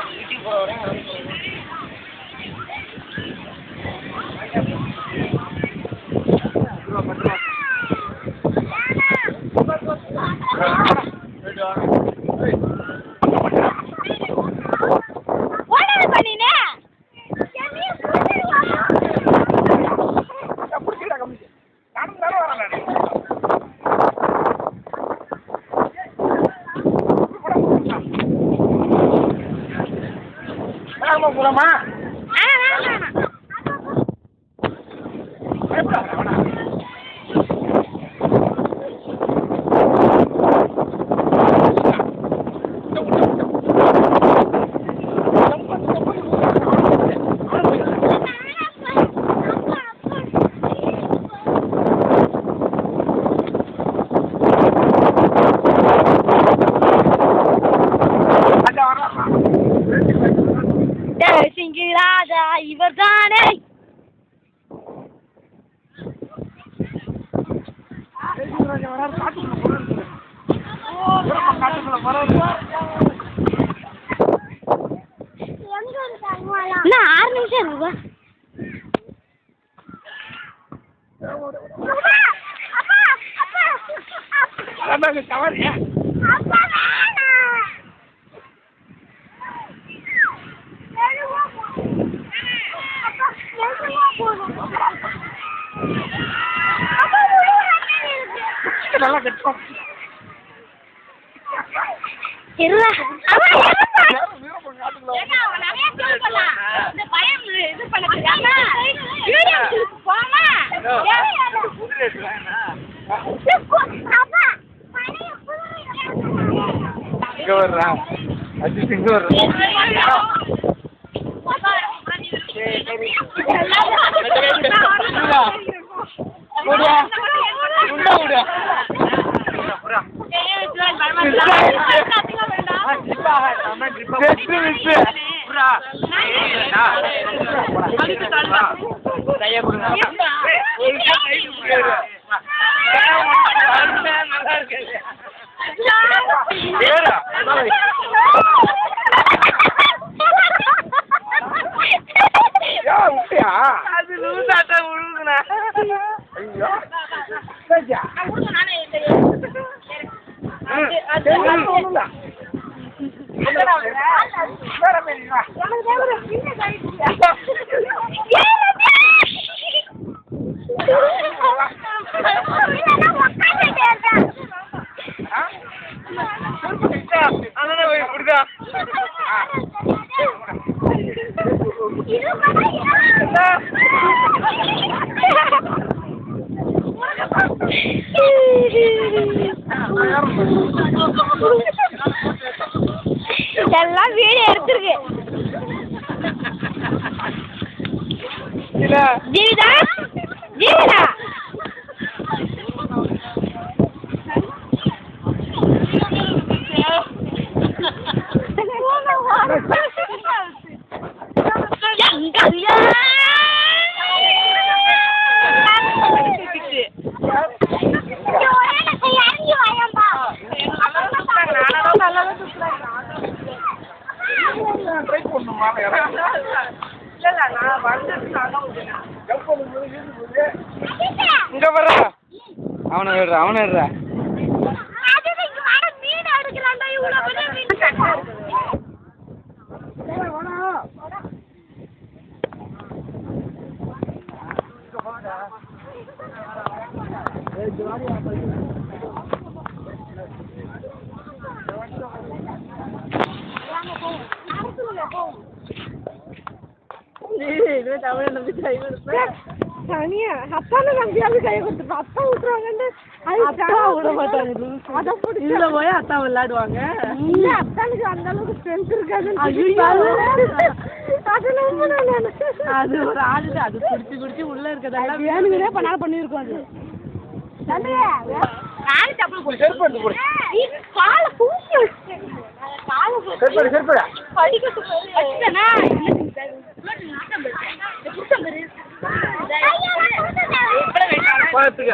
வீட்டுக்கு போகிறேன். போலாமா? ராஜா இவர் தானே என்ன 6 நிமிஷம் இருக்குப்பா. நல்லா கட்டும் இங்க வர்றா அஜித் இங்க வர்றா அது லூசாட்டா உழுகுனா ஐயோ எல்லாம் வீடியோ எடுத்துருக்கு. ஜீவிதா ஜீவிதா இங்க வர்ற அவனை விடுற அவனை விடுற தனியா அப்பான நம்பியாவது கை கொடுத்துப்பா. அப்பா விட்டுருவாங்கன்னு அப்பா விட மாட்டாங்க. இதுல போய் அத்தா விளையாடுவாங்க. இல்ல அத்தானுக்கு அந்த அளவுக்கு ஸ்ட்ரென்த் இருக்காது. அது ஒரு ஆடு. அது குடிச்சு குடிச்சு உள்ள இருக்கதெல்லாம் வேணுங்கனே பண்ணாலும் பண்ணிருக்கோம். அது கால் தப்பு செருப்பு போடு கால தூக்கி கால செருப்பு செருப்பு படிக்கட்டு அச்சனா பாத்துக்க